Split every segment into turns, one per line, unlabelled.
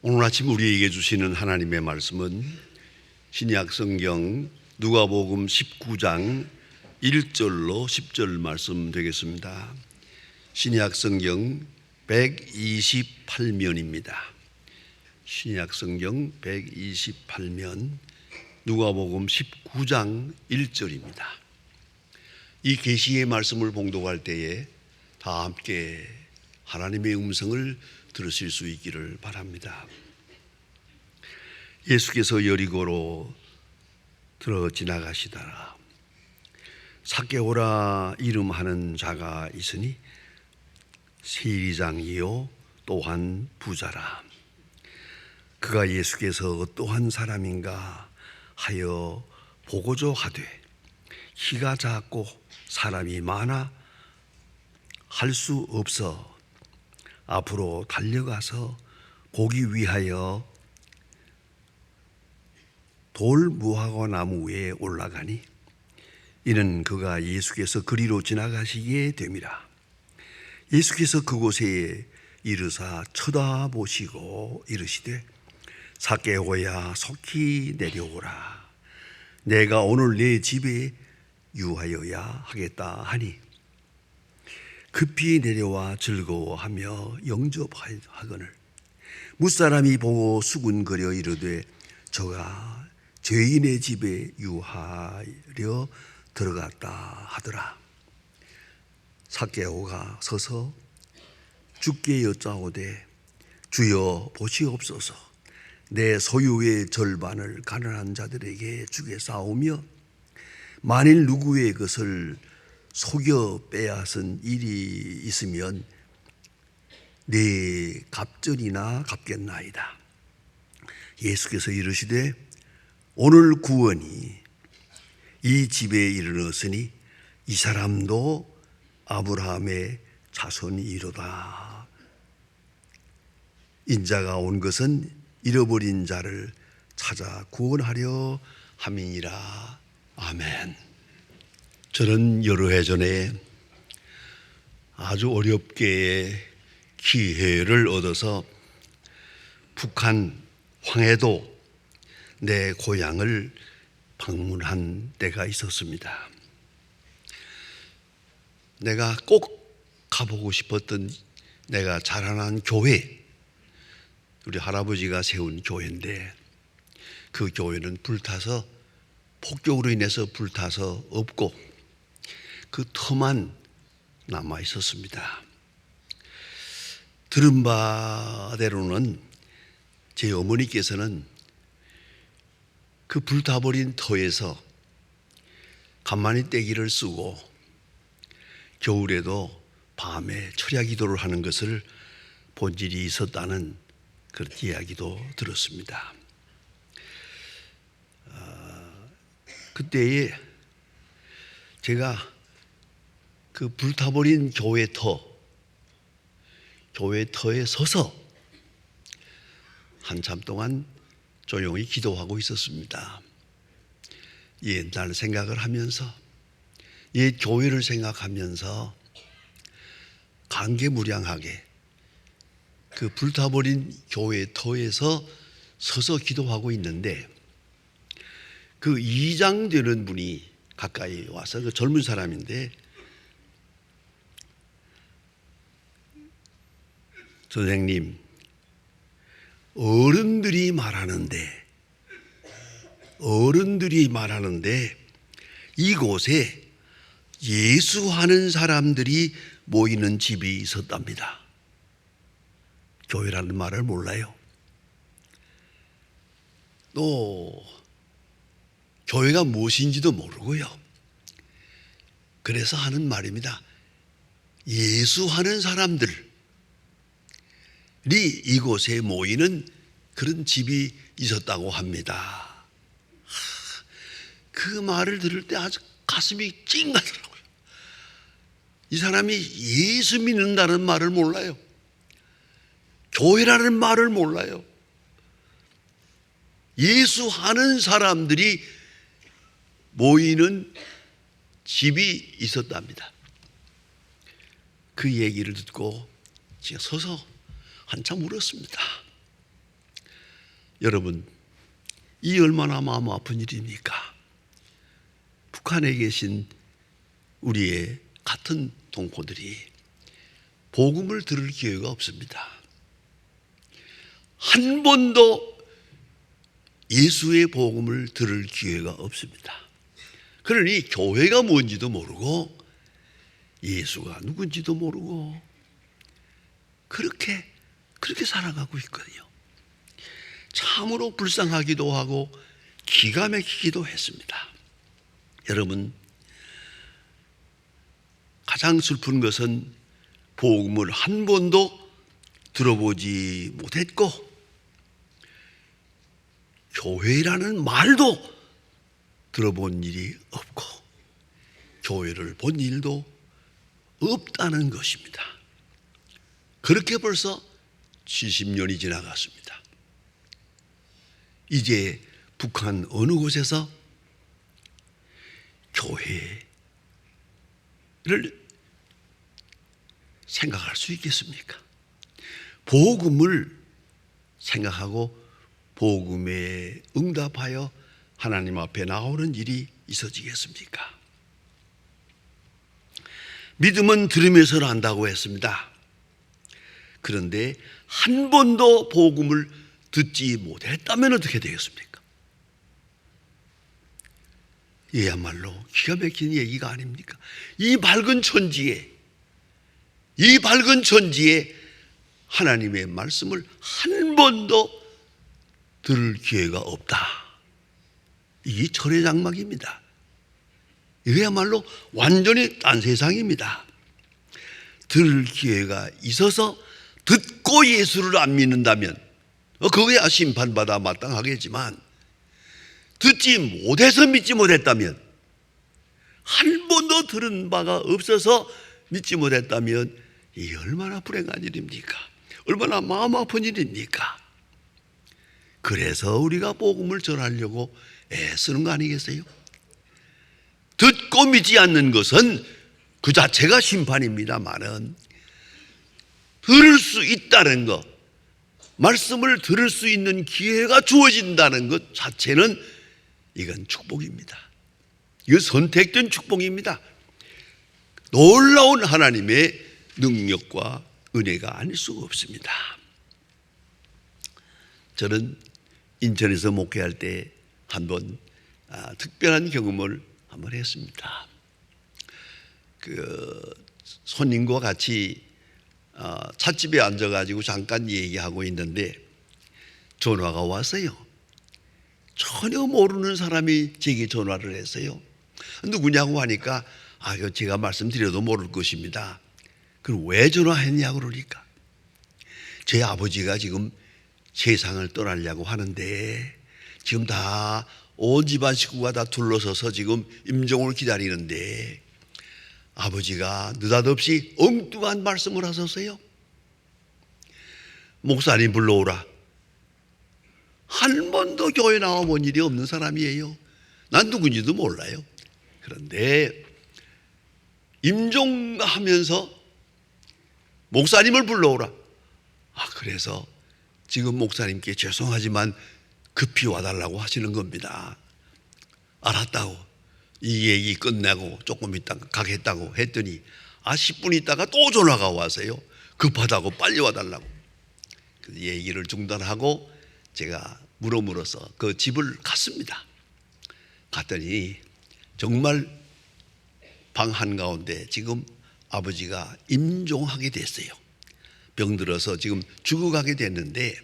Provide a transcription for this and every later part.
오늘 아침 우리에게 주시는 하나님의 말씀은 신약 성경 누가복음 19장 1절로 10절 말씀 되겠습니다. 신약 성경 128면입니다. 신약 성경 128면 누가복음 19장 1절입니다. 이 계시의 말씀을 봉독할 때에 다 함께 하나님의 음성을 들으실 수 있기를 바랍니다. 예수께서 여리고로 들어 지나가시다가 삭개오라 이름하는 자가 있으니 세리장이요 또한 부자라. 그가 예수께서 어떠한 사람인가 하여 보고자 하되 키가 작고 사람이 많아 할 수 없어 앞으로 달려가서 보기 위하여 돌 무화과 나무 위에 올라가니 이는 그가 예수께서 그리로 지나가시게 됨이라. 예수께서 그곳에 이르사 쳐다보시고 이르시되 삭개오야 속히 내려오라. 내가 오늘 내 집에 유하여야 하겠다 하니 급히 내려와 즐거워하며 영접하거늘 무사람이 보고 수군거려 이르되 저가 죄인의 집에 유하려 들어갔다 하더라. 삭개오가 서서 주께 여짜오되 주여 보시옵소서. 내 소유의 절반을 가난한 자들에게 주겠사오며 만일 누구의 것을 속여 빼앗은 일이 있으면 네 갑절이나 갚겠나이다. 예수께서 이르시되 오늘 구원이 이 집에 이르렀으니 이 사람도 아브라함의 자손이로다. 인자가 온 것은 잃어버린 자를 찾아 구원하려 함이니라. 아멘. 저는 여러 해 전에 아주 어렵게 기회를 얻어서 북한 황해도 내 고향을 방문한 때가 있었습니다. 내가 꼭 가보고 싶었던 내가 자라난 교회, 우리 할아버지가 세운 교회인데 그 교회는 불타서 폭격으로 인해서 불타서 없고 그 터만 남아 있었습니다. 들은 바대로는 제 어머니께서는 그 불타버린 터에서 가만히 떼기를 쓰고 겨울에도 밤에 철야 기도를 하는 것을 본 일이 있었다는 그런 이야기도 들었습니다. 그때에 제가 그 불타버린 교회 터에 서서 한참 동안 조용히 기도하고 있었습니다. 옛날 생각을 하면서 옛 교회를 생각하면서 감개무량하게 그 불타버린 교회 터에서 서서 기도하고 있는데 그 이장 되는 분이 가까이 와서 그 젊은 사람인데 선생님, 어른들이 말하는데 이곳에 예수하는 사람들이 모이는 집이 있었답니다. 교회라는 말을 몰라요. 또 교회가 무엇인지도 모르고요. 그래서 하는 말입니다. 예수하는 사람들이 이곳에 모이는 그런 집이 있었다고 합니다. 그 말을 들을 때 아주 가슴이 찡하더라고요. 이 사람이 예수 믿는다는 말을 몰라요. 교회라는 말을 몰라요. 예수하는 사람들이 모이는 집이 있었답니다. 그 얘기를 듣고 제가 서서 한참 울었습니다. 여러분, 이 얼마나 마음 아픈 일입니까? 북한에 계신 우리의 같은 동포들이 복음을 들을 기회가 없습니다. 한 번도 예수의 복음을 들을 기회가 없습니다. 그러니 교회가 뭔지도 모르고 예수가 누군지도 모르고 그렇게 살아가고 있거든요. 참으로 불쌍하기도 하고 기가 막히기도 했습니다. 여러분, 가장 슬픈 것은 복음을 한 번도 들어보지 못했고 교회라는 말도 들어본 일이 없고 교회를 본 일도 없다는 것입니다. 그렇게 벌써 70년이 지나갔습니다. 이제 북한 어느 곳에서 교회를 생각할 수 있겠습니까? 복음을 생각하고 복음에 응답하여 하나님 앞에 나오는 일이 있어지겠습니까? 믿음은 들으면서 난다고 했습니다. 그런데 한 번도 복음을 듣지 못했다면 어떻게 되겠습니까? 이야말로 기가 막힌 얘기가 아닙니까? 이 밝은 천지에 하나님의 말씀을 한 번도 들을 기회가 없다. 이게 철의 장막입니다. 이거야말로 완전히 딴 세상입니다. 들을 기회가 있어서 듣고 예수를 안 믿는다면 그거야 심판받아 마땅하겠지만 듣지 못해서 믿지 못했다면 한 번도 들은 바가 없어서 믿지 못했다면 이 얼마나 불행한 일입니까? 얼마나 마음 아픈 일입니까? 그래서 우리가 복음을 전하려고 애쓰는 거 아니겠어요? 듣고 믿지 않는 것은 그 자체가 심판입니다만은 들을 수 있다는 것, 말씀을 들을 수 있는 기회가 주어진다는 것 자체는 이건 축복입니다. 이건 선택된 축복입니다. 놀라운 하나님의 능력과 은혜가 아닐 수가 없습니다. 저는 인천에서 목회할 때 한번 특별한 경험을 한번 했습니다. 그 손님과 같이 찻집에 앉아가지고 잠깐 얘기하고 있는데 전화가 왔어요. 전혀 모르는 사람이 제게 전화를 했어요. 누구냐고 하니까 제가 말씀드려도 모를 것입니다. 그럼 왜 전화했냐고 그러니까 제 아버지가 지금 세상을 떠나려고 하는데 지금 다 온 집안 식구가 다 둘러서서 지금 임종을 기다리는데 아버지가 느닷없이 엉뚱한 말씀을 하셨어요. 목사님 불러오라. 한 번도 교회 나와본 일이 없는 사람이에요. 난 누군지도 몰라요. 그런데 임종하면서 목사님을 불러오라. 그래서 지금 목사님께 죄송하지만 급히 와달라고 하시는 겁니다. 알았다고 이 얘기 끝내고 조금 있다가 가겠다고 했더니 10분 있다가 또 전화가 왔어요. 급하다고 빨리 와달라고. 그 얘기를 중단하고 제가 물어서 그 집을 갔습니다. 갔더니 정말 방 한가운데 지금 아버지가 임종하게 됐어요. 병들어서 지금 죽어가게 됐는데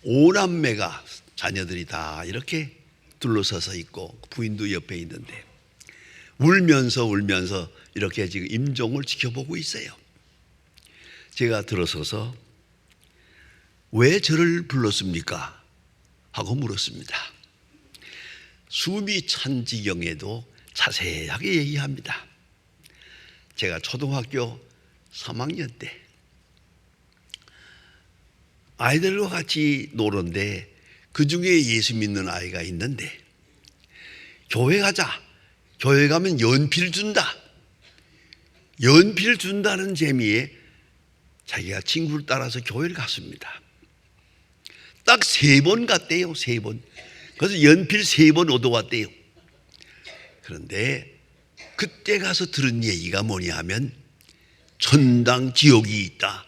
5남매가 자녀들이 다 이렇게 둘러서서 있고 부인도 옆에 있는데 울면서 이렇게 지금 임종을 지켜보고 있어요. 제가 들어서서 왜 저를 불렀습니까? 하고 물었습니다. 숨이 찬 지경에도 자세하게 얘기합니다. 제가 초등학교 3학년 때 아이들과 같이 노는데 그 중에 예수 믿는 아이가 있는데 교회 가자. 교회 가면 연필 준다. 연필 준다는 재미에 자기가 친구를 따라서 교회를 갔습니다. 딱 3번 갔대요. 3번. 그래서 연필 3번 얻어왔대요. 그런데 그때 가서 들은 얘기가 뭐냐 하면 천당 지옥이 있다.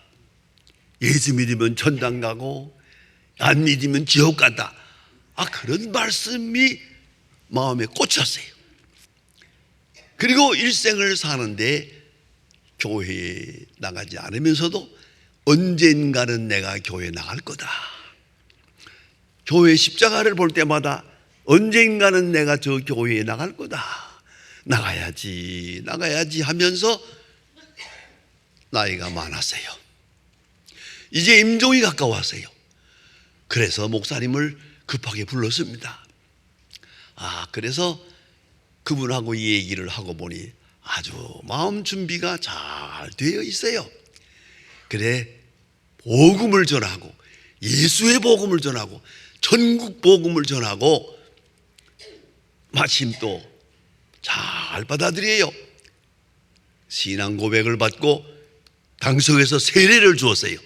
예수 믿으면 천당 가고 안 믿으면 지옥 간다. 그런 말씀이 마음에 꽂혔어요. 그리고 일생을 사는데 교회에 나가지 않으면서도 언젠가는 내가 교회에 나갈 거다. 교회 십자가를 볼 때마다 언젠가는 내가 저 교회에 나갈 거다. 나가야지 하면서 나이가 많았어요. 이제 임종이 가까웠어요. 그래서 목사님을 급하게 불렀습니다. 그래서 그분하고 이 얘기를 하고 보니 아주 마음 준비가 잘 되어 있어요. 그래, 복음을 전하고 예수의 복음을 전하고 천국 복음을 전하고 마침 또 잘 받아들여요. 신앙 고백을 받고 당석에서 세례를 주었어요.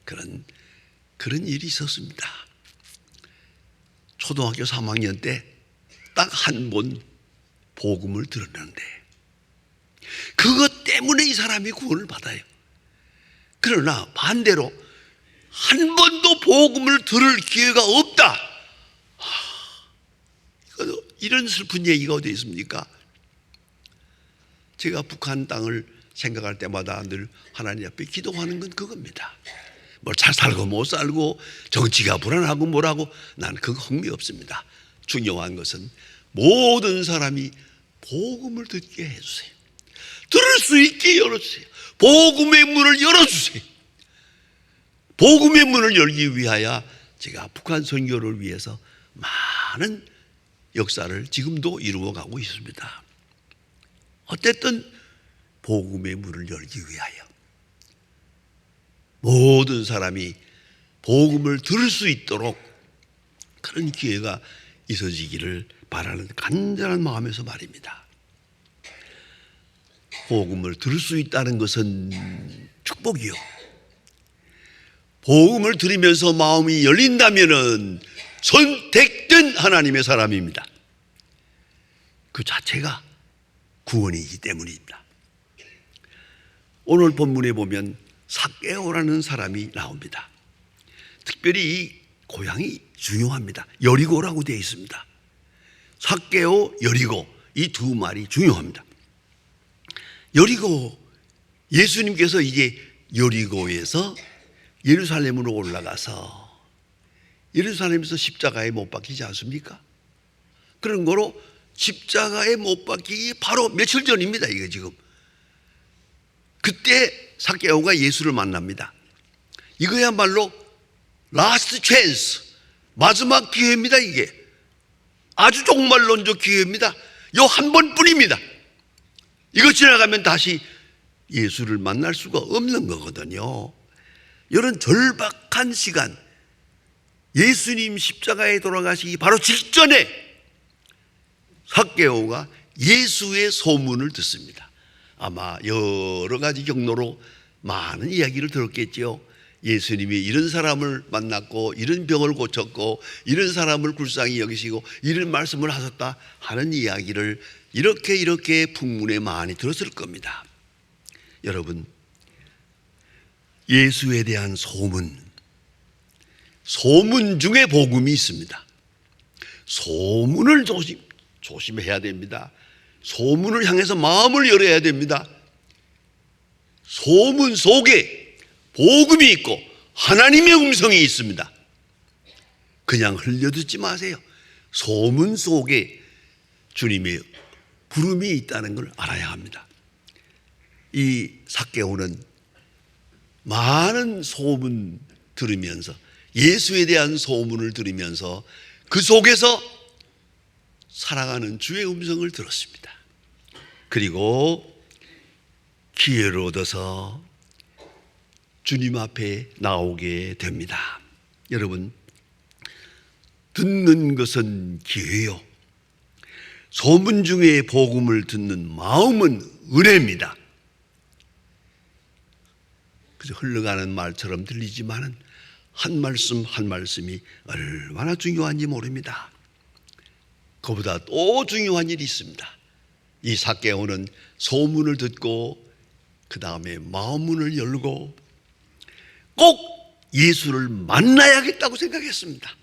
그런 일이 있었습니다. 초등학교 3학년 때 딱 한 번 복음을 들었는데 그것 때문에 이 사람이 구원을 받아요. 그러나 반대로 한 번도 복음을 들을 기회가 없다. 이런 슬픈 얘기가 어디 있습니까? 제가 북한 땅을 생각할 때마다 늘 하나님 앞에 기도하는 건 그겁니다. 뭘 잘 살고 못 살고 정치가 불안하고 뭐라고 난 그거 흥미 없습니다. 중요한 것은 모든 사람이 복음을 듣게 해주세요. 들을 수 있게 열어주세요. 복음의 문을 열어주세요. 복음의 문을 열기 위하여 제가 북한 선교를 위해서 많은 역사를 지금도 이루어가고 있습니다. 어쨌든 복음의 문을 열기 위하여 모든 사람이 복음을 들을 수 있도록 그런 기회가 있어지기를 바라는 간절한 마음에서 말입니다. 복음을 들을 수 있다는 것은 축복이요. 복음을 들으면서 마음이 열린다면은 선택된 하나님의 사람입니다. 그 자체가 구원이기 때문입니다. 오늘 본문에 보면 삭개오라는 사람이 나옵니다. 특별히 이 고향이 중요합니다. 여리고라고 되어 있습니다. 삭개오, 여리고 이 두 말이 중요합니다. 여리고, 예수님께서 이제 여리고에서 예루살렘으로 올라가서 예루살렘에서 십자가에 못 박히지 않습니까? 그런 거로 십자가에 못 박히기 바로 며칠 전입니다. 이게 지금. 그때 삭개오가 예수를 만납니다. 이거야말로 라스트 찬스, 마지막 기회입니다. 이게 아주 종말론적 기회입니다. 요 한 번뿐입니다. 이거 지나가면 다시 예수를 만날 수가 없는 거거든요. 이런 절박한 시간, 예수님 십자가에 돌아가시기 바로 직전에 삭개오가 예수의 소문을 듣습니다. 아마 여러 가지 경로로 많은 이야기를 들었겠죠. 예수님이 이런 사람을 만났고 이런 병을 고쳤고 이런 사람을 불쌍히 여기시고 이런 말씀을 하셨다 하는 이야기를 이렇게 풍문에 많이 들었을 겁니다. 여러분, 예수에 대한 소문 중에 복음이 있습니다. 소문을 조심해야 됩니다. 소문을 향해서 마음을 열어야 됩니다. 소문 속에 복음이 있고 하나님의 음성이 있습니다. 그냥 흘려듣지 마세요. 소문 속에 주님의 부름이 있다는 걸 알아야 합니다. 이 삭개오는 많은 소문 들으면서 예수에 대한 소문을 들으면서 그 속에서 살아가는 주의 음성을 들었습니다. 그리고 기회를 얻어서 주님 앞에 나오게 됩니다. 여러분, 듣는 것은 기회요. 소문 중에 복음을 듣는 마음은 은혜입니다. 그저 흘러가는 말처럼 들리지만은 한 말씀 한 말씀이 얼마나 중요한지 모릅니다. 그보다 또 중요한 일이 있습니다. 이 삭개오는 소문을 듣고 그 다음에 마음문을 열고 꼭 예수를 만나야겠다고 생각했습니다.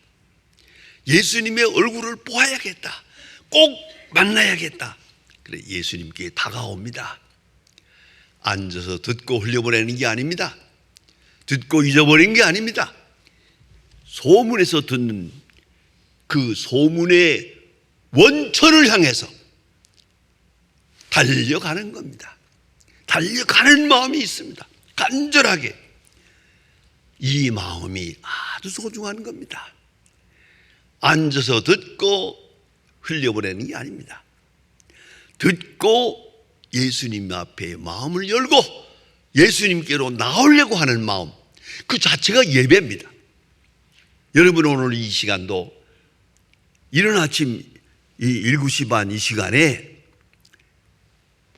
예수님의 얼굴을 보아야겠다. 꼭 만나야겠다. 그래 예수님께 다가옵니다. 앉아서 듣고 흘려보내는 게 아닙니다. 듣고 잊어버린 게 아닙니다. 소문에서 듣는 그 소문의 원천을 향해서 달려가는 겁니다. 달려가는 마음이 있습니다. 간절하게. 이 마음이 아주 소중한 겁니다. 앉아서 듣고 흘려보내는 게 아닙니다. 듣고 예수님 앞에 마음을 열고 예수님께로 나오려고 하는 마음, 그 자체가 예배입니다. 여러분 오늘 이 시간도 이른 아침 이 7시 반 이 시간에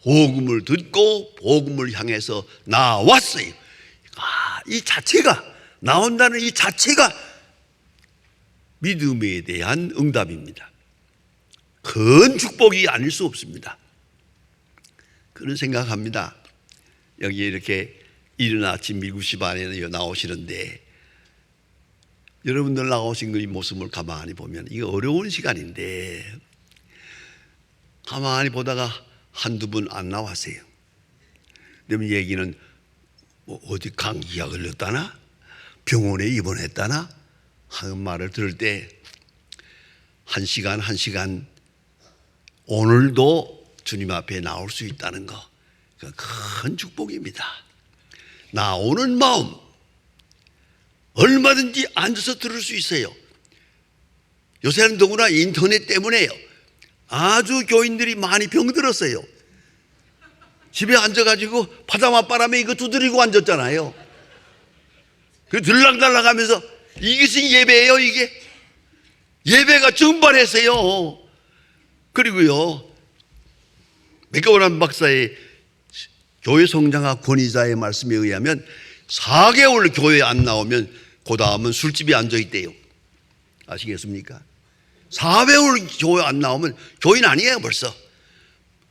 복음을 듣고 복음을 향해서 나왔어요. 이 자체가, 나온다는 이 자체가 믿음에 대한 응답입니다. 큰 축복이 아닐 수 없습니다. 그런 생각합니다. 여기 이렇게 이른 아침 7시 반에 나오시는데 여러분들 나오신 그 모습을 가만히 보면 이게 어려운 시간인데 가만히 보다가 한두 분 안 나왔어요. 그러면 얘기는 뭐 어디 감기가 걸렸다나 병원에 입원했다나 하는 말을 들을 때 한 시간 오늘도 주님 앞에 나올 수 있다는 거, 큰 축복입니다. 나오는 마음 얼마든지 앉아서 들을 수 있어요. 요새는 더구나 인터넷 때문에요. 아주 교인들이 많이 병들었어요. 집에 앉아가지고 파다맛바람에 이거 두드리고 앉았잖아요. 그 들락달락하면서 이것이 예배예요. 이게 예배가 증발했어요. 그리고요 맥거원 박사의 교회 성장학 권위자의 말씀에 의하면 4개월 교회 안 나오면 그 다음은 술집에 앉아있대요. 아시겠습니까? 4개월 교회 안 나오면 교인 아니에요. 벌써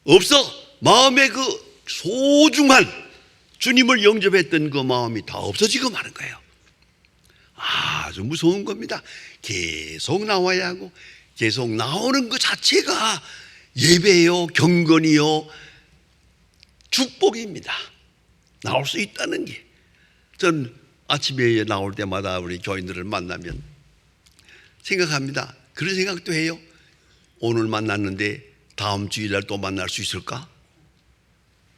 없어. 마음에 그 소중한 주님을 영접했던 그 마음이 다 없어지고 마는 거예요. 아주 무서운 겁니다. 계속 나와야 하고 계속 나오는 것 자체가 예배요, 경건이요, 축복입니다. 나올 수 있다는 게. 전 아침에 나올 때마다 우리 교인들을 만나면 생각합니다. 그런 생각도 해요. 오늘 만났는데 다음 주일날 또 만날 수 있을까?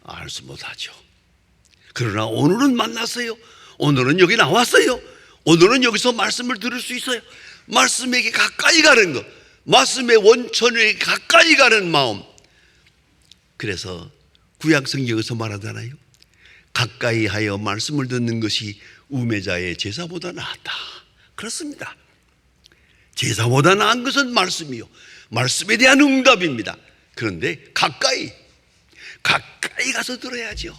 알 수 못하죠. 그러나 오늘은 만났어요. 오늘은 여기 나왔어요. 오늘은 여기서 말씀을 들을 수 있어요. 말씀에게 가까이 가는 것, 말씀의 원천에 가까이 가는 마음. 그래서 구약 성경에서 말하잖아요. 가까이 하여 말씀을 듣는 것이 우매자의 제사보다 낫다. 그렇습니다. 제사보다 나은 것은 말씀이요, 말씀에 대한 응답입니다. 그런데 가까이 가서 들어야죠.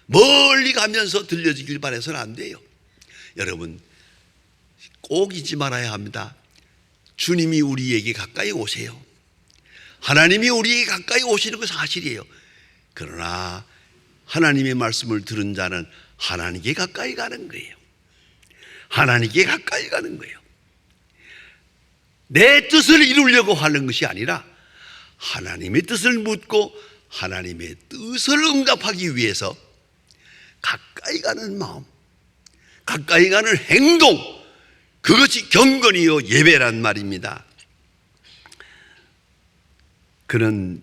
멀리 가면서 들려지길 바라서는 안 돼요. 여러분 꼭 잊지 말아야 합니다. 주님이 우리에게 가까이 오세요. 하나님이 우리에게 가까이 오시는 건 사실이에요. 그러나 하나님의 말씀을 들은 자는 하나님께 가까이 가는 거예요. 하나님께 가까이 가는 거예요. 내 뜻을 이루려고 하는 것이 아니라 하나님의 뜻을 묻고 하나님의 뜻을 응답하기 위해서 가까이 가는 마음, 가까이 가는 행동, 그것이 경건이요 예배란 말입니다. 그는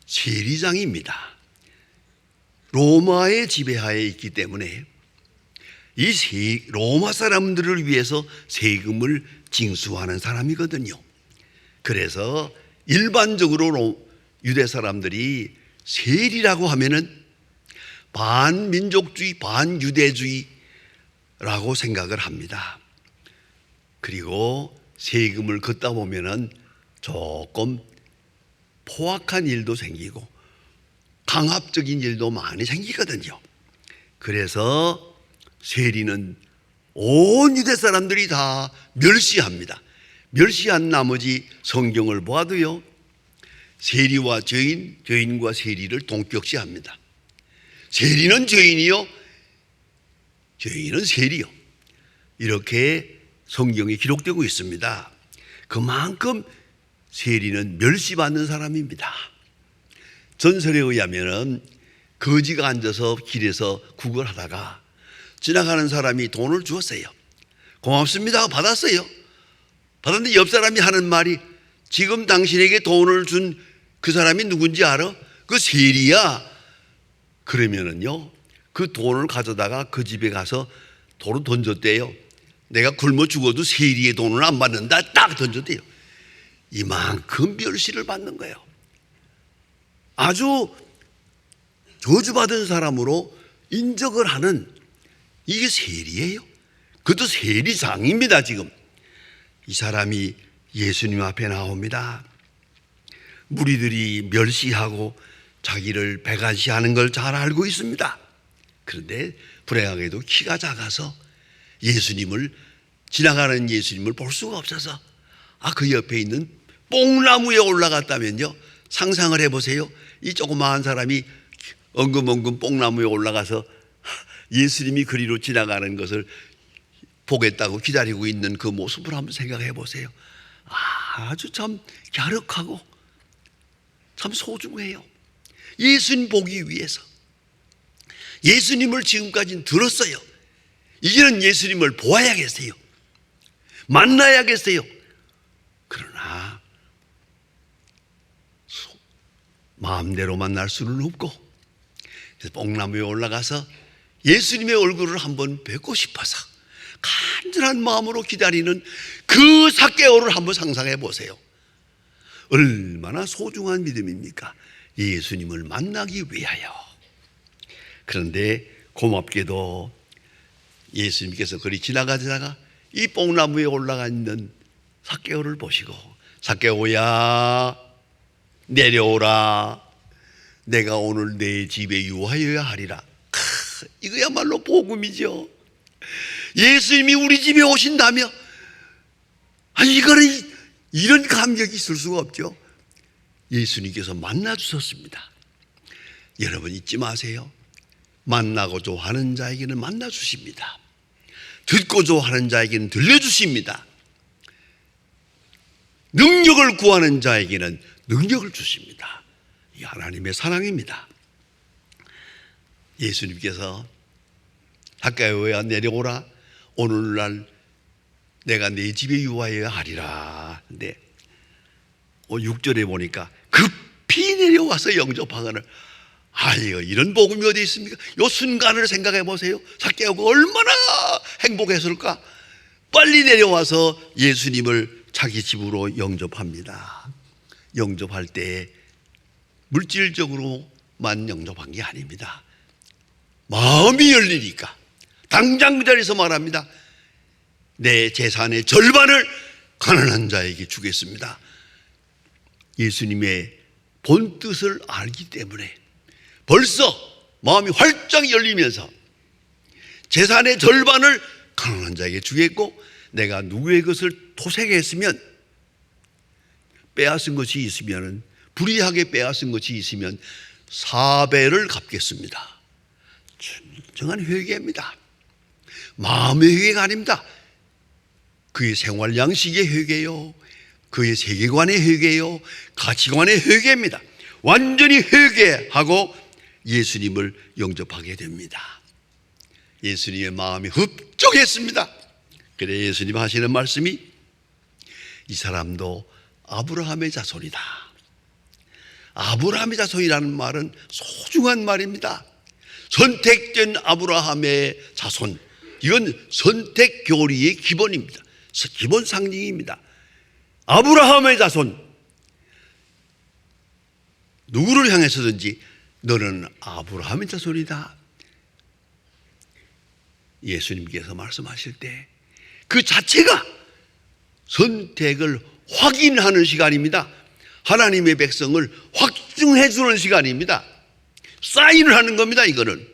세리장입니다. 로마의 지배하에 있기 때문에 이 로마 사람들을 위해서 세금을 징수하는 사람이거든요. 그래서 일반적으로 유대 사람들이 세리라고 하면은 반민족주의, 반유대주의라고 생각을 합니다. 그리고 세금을 걷다 보면은 조금 포악한 일도 생기고 강압적인 일도 많이 생기거든요. 그래서 세리는 온 유대 사람들이 다 멸시합니다. 멸시한 나머지 성경을 보아도요, 세리와 죄인, 죄인과 세리를 동격시합니다. 세리는 죄인이요, 죄인은 세리요. 이렇게 성경에 기록되고 있습니다. 그만큼 세리는 멸시받는 사람입니다. 전설에 의하면 거지가 앉아서 길에서 구걸하다가 지나가는 사람이 돈을 주었어요. 고맙습니다 하고 받았어요. 받았는데 옆 사람이 하는 말이, 지금 당신에게 돈을 준 그 사람이 누군지 알아? 그 세리야. 그러면은요, 그 돈을 가져다가 그 집에 가서 도로 던졌대요. 내가 굶어 죽어도 세리의 돈은 안 받는다. 딱 던졌대요. 이만큼 멸시를 받는 거예요. 아주 저주받은 사람으로 인정을 하는, 이게 세리예요. 그것도 세리장입니다. 지금 이 사람이 예수님 앞에 나옵니다. 무리들이 멸시하고 자기를 배관시하는 걸 잘 알고 있습니다. 그런데 불행하게도 키가 작아서 예수님을, 지나가는 예수님을 볼 수가 없어서 그 옆에 있는 뽕나무에 올라갔다면요, 상상을 해보세요. 이 조그마한 사람이 엉금엉금 뽕나무에 올라가서 예수님이 그리로 지나가는 것을 보겠다고 기다리고 있는 그 모습을 한번 생각해 보세요. 아주 참 갸륵하고 참 소중해요. 예수님 보기 위해서 예수님을 지금까지는 들었어요. 이제는 예수님을 보아야겠어요. 만나야겠어요. 그러나 마음대로 만날 수는 없고, 그래서 뽕나무에 올라가서 예수님의 얼굴을 한번 뵙고 싶어서 간절한 마음으로 기다리는 그 삭개오를 한번 상상해 보세요. 얼마나 소중한 믿음입니까? 예수님을 만나기 위하여. 그런데 고맙게도 예수님께서 그리 지나가다가 이 뽕나무에 올라가 있는 삭개오를 보시고, 삭개오야 내려오라, 내가 오늘 내 집에 유하여야 하리라. 이거야말로 복음이죠. 예수님이 우리 집에 오신다며, 이거는 이런 감격이 있을 수가 없죠. 예수님께서 만나 주셨습니다. 여러분 잊지 마세요. 만나고자 하는 자에게는 만나 주십니다. 듣고자 하는 자에게는 들려주십니다. 능력을 구하는 자에게는 능력을 주십니다. 이 하나님의 사랑입니다. 예수님께서 삭개오야 내려오라, 오늘날 내가 내 집에 유하여야 하리라. 근데 6절에 보니까 급히 내려와서 영접하거늘. 이런 복음이 어디 있습니까? 이 순간을 생각해 보세요. 삭개오가 얼마나 행복했을까? 빨리 내려와서 예수님을 자기 집으로 영접합니다. 영접할 때 물질적으로만 영접한 게 아닙니다. 마음이 열리니까 당장 그 자리에서 말합니다. 내 재산의 절반을 가난한 자에게 주겠습니다. 예수님의 본 뜻을 알기 때문에 벌써 마음이 활짝 열리면서 재산의 절반을 가난한 자에게 주겠고, 내가 누구의 것을 토색했으면, 빼앗은 것이 있으면, 불의하게 빼앗은 것이 있으면 4배를 갚겠습니다. 진정한 회개입니다. 마음의 회개가 아닙니다. 그의 생활 양식의 회개요, 그의 세계관의 회개요, 가치관의 회개입니다. 완전히 회개하고 예수님을 영접하게 됩니다. 예수님의 마음이 흡족했습니다. 그래 예수님 하시는 말씀이, 이 사람도 아브라함의 자손이다. 아브라함의 자손이라는 말은 소중한 말입니다. 선택된 아브라함의 자손, 이건 선택 교리의 기본입니다. 기본 상징입니다. 아브라함의 자손, 누구를 향해서든지 너는 아브라함의 자손이다. 예수님께서 말씀하실 때 그 자체가 선택을 확인하는 시간입니다. 하나님의 백성을 확증해 주는 시간입니다. 사인을 하는 겁니다. 이거는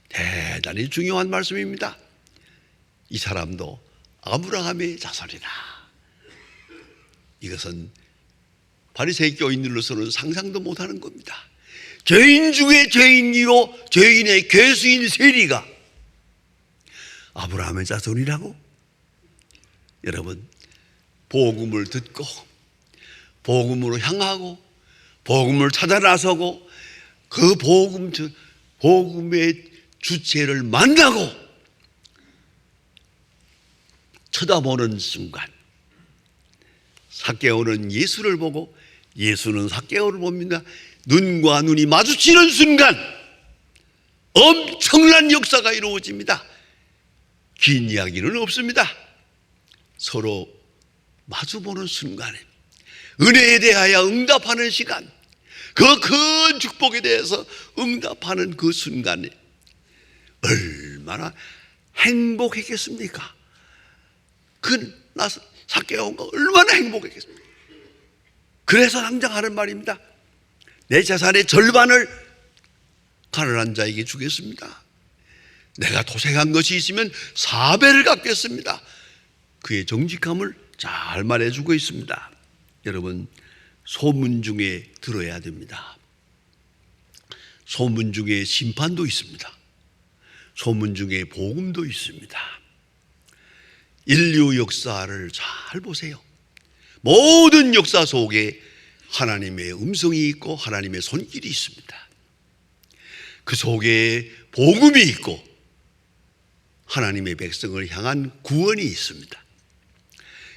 대단히 중요한 말씀입니다. 이 사람도 아브라함의 자손이라. 이것은 바리새인 교인들로서는 상상도 못하는 겁니다. 죄인 중에 죄인이요 죄인의 괴수인 세리가 아브라함의 자손이라고? 여러분, 복음을 듣고 복음으로 향하고 복음을 찾아 나서고 그 복음의 주체를 만나고 쳐다보는 순간, 삭개오는 예수를 보고 예수는 삭개오를 봅니다. 눈과 눈이 마주치는 순간 엄청난 역사가 이루어집니다. 긴 이야기는 없습니다. 서로 마주보는 순간에 은혜에 대하여 응답하는 시간, 그 큰 축복에 대해서 응답하는 그 순간에 얼마나 행복했겠습니까? 삭개오가 얼마나 행복했겠습니까? 그래서 당장 하는 말입니다. 내 재산의 절반을 가난한 자에게 주겠습니다. 내가 도색한 것이 있으면 4배를 갚겠습니다. 그의 정직함을 잘 말해주고 있습니다. 여러분, 소문 중에 들어야 됩니다. 소문 중에 심판도 있습니다. 소문 중에 복음도 있습니다. 인류 역사를 잘 보세요. 모든 역사 속에 하나님의 음성이 있고 하나님의 손길이 있습니다. 그 속에 복음이 있고 하나님의 백성을 향한 구원이 있습니다.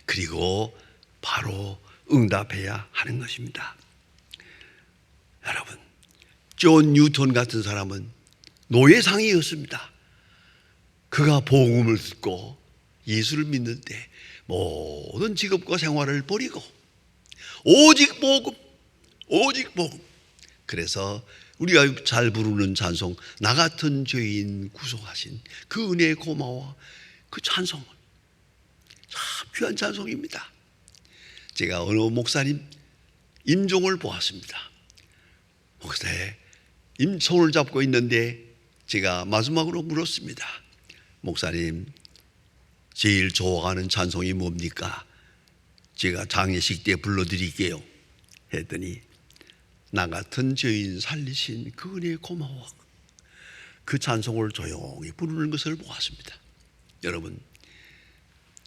그리고 바로 응답해야 하는 것입니다. 여러분, 존 뉴턴 같은 사람은 노예상이었습니다. 그가 복음을 듣고 예수를 믿는데 모든 직업과 생활을 버리고 오직 복음, 오직 복음. 그래서 우리가 잘 부르는 찬송, 나 같은 죄인 구속하신 그 은혜에 고마워, 그 찬송은 참 귀한 찬송입니다. 제가 어느 목사님 임종을 보았습니다. 목사의 손을 잡고 있는데 제가 마지막으로 물었습니다. 목사님, 제일 좋아하는 찬송이 뭡니까? 제가 장례식 때 불러드릴게요. 했더니 나 같은 죄인 살리신 그 은혜에 고마워, 그 찬송을 조용히 부르는 것을 보았습니다. 여러분,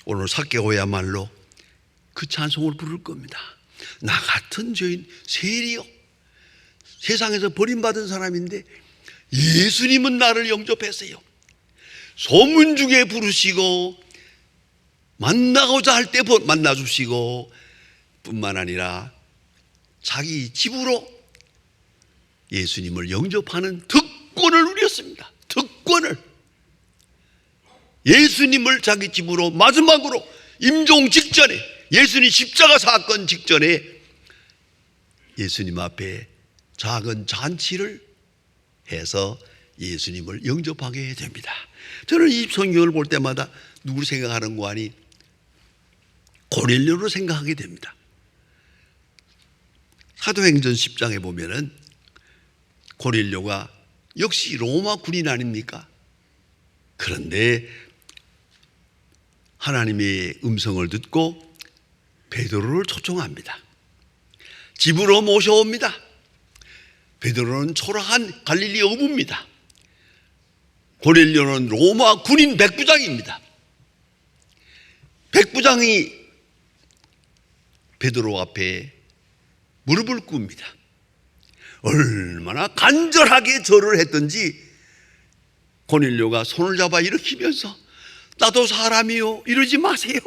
오늘 삭개오야말로 그 찬송을 부를 겁니다. 나 같은 죄인 세리요, 세상에서 버림받은 사람인데 예수님은 나를 영접했어요. 소문 중에 부르시고 만나고자 할 때 만나주시고 뿐만 아니라 자기 집으로 예수님을 영접하는 특권을 누렸습니다. 특권을. 예수님을 자기 집으로 마지막으로 임종 직전에, 예수님 십자가 사건 직전에 예수님 앞에 작은 잔치를 해서 예수님을 영접하게 됩니다. 저는 이 성경을 볼 때마다 누구를 생각하는 거 아니? 고넬료를 생각하게 됩니다. 사도행전 10장에 보면은 고넬료가 역시 로마 군인 아닙니까? 그런데 하나님의 음성을 듣고 베드로를 초청합니다. 집으로 모셔옵니다. 베드로는 초라한 갈릴리 어부입니다. 고넬료는 로마 군인 백부장입니다. 백부장이 베드로 앞에 무릎을 꿇습니다. 얼마나 간절하게 절을 했던지 고넬료가 손을 잡아 일으키면서 나도 사람이요 이러지 마세요,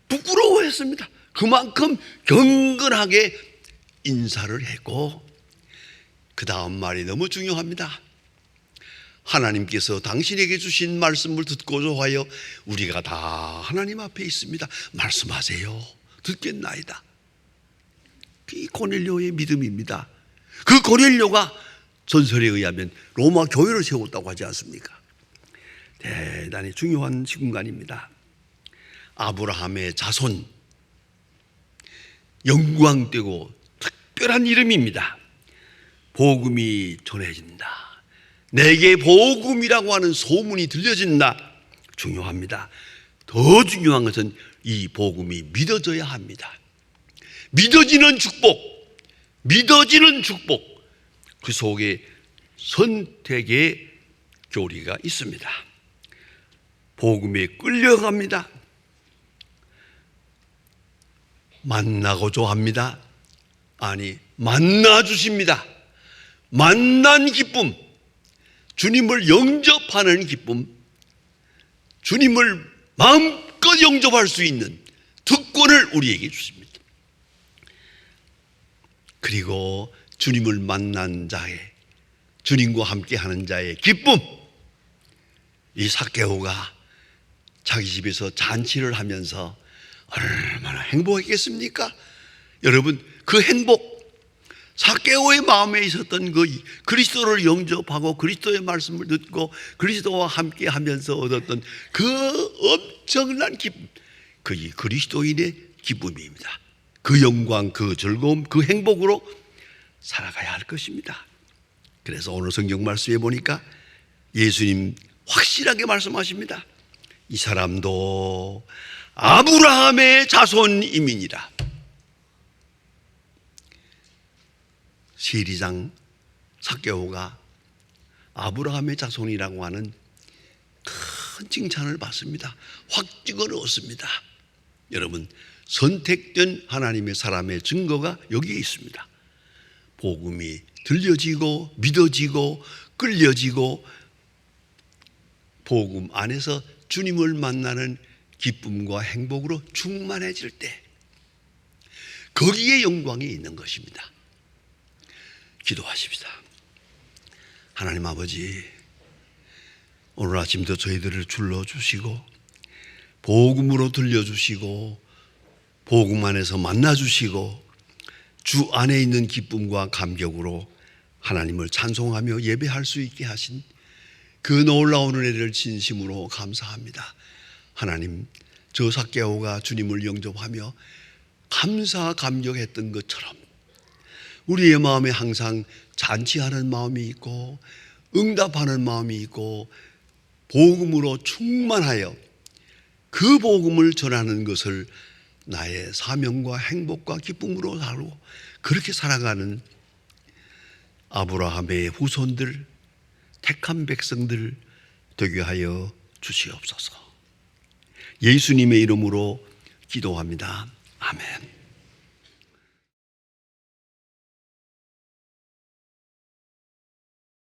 부끄러워했습니다. 그만큼 경건하게 인사를 했고, 그 다음 말이 너무 중요합니다. 하나님께서 당신에게 주신 말씀을 듣고자 하여 우리가 다 하나님 앞에 있습니다. 말씀하세요. 듣겠나이다. 이 고넬료의 믿음입니다. 그 고넬료가 전설에 의하면 로마 교회를 세웠다고 하지 않습니까? 대단히 중요한 순간입니다. 아브라함의 자손, 영광되고 특별한 이름입니다. 복음이 전해진다. 내게 복음이라고 하는 소문이 들려진다. 중요합니다. 더 중요한 것은 이 복음이 믿어져야 합니다. 믿어지는 축복, 믿어지는 축복, 그 속에 선택의 교리가 있습니다. 복음에 끌려갑니다. 만나고자 합니다. 아니, 만나주십니다. 만난 기쁨, 주님을 영접하는 기쁨, 주님을 마음껏 영접할 수 있는 특권을 우리에게 주십니다. 그리고 주님을 만난 자의, 주님과 함께하는 자의 기쁨, 이 삭개오가 자기 집에서 잔치를 하면서 얼마나 행복했겠습니까? 여러분, 그 행복, 삭개오의 마음에 있었던 그 그리스도를 영접하고 그리스도의 말씀을 듣고 그리스도와 함께 하면서 얻었던 그 엄청난 기쁨, 그게 그리스도인의 기쁨입니다. 그 영광, 그 즐거움, 그 행복으로 살아가야 할 것입니다. 그래서 오늘 성경 말씀에 보니까 예수님 확실하게 말씀하십니다. 이 사람도 아브라함의 자손임이니라. 세리장 삭개오가 아브라함의 자손이라고 하는 큰 칭찬을 받습니다. 확증을 얻습니다. 여러분, 선택된 하나님의 사람의 증거가 여기에 있습니다. 복음이 들려지고 믿어지고 끌려지고 복음 안에서 주님을 만나는 기쁨과 행복으로 충만해질 때 거기에 영광이 있는 것입니다. 기도하십시다. 하나님 아버지, 오늘 아침도 저희들을 불러주시고 복음으로 들려주시고 복음 안에서 만나주시고 주 안에 있는 기쁨과 감격으로 하나님을 찬송하며 예배할 수 있게 하신 그 놀라운 은혜를 진심으로 감사합니다. 하나님, 저 삭개오가 주님을 영접하며 감사 감격했던 것처럼 우리의 마음에 항상 잔치하는 마음이 있고 응답하는 마음이 있고 복음으로 충만하여 그 복음을 전하는 것을 나의 사명과 행복과 기쁨으로 살고 그렇게 살아가는 아브라함의 후손들, 택한 백성들 되게 하여 주시옵소서. 예수님의 이름으로 기도합니다. 아멘.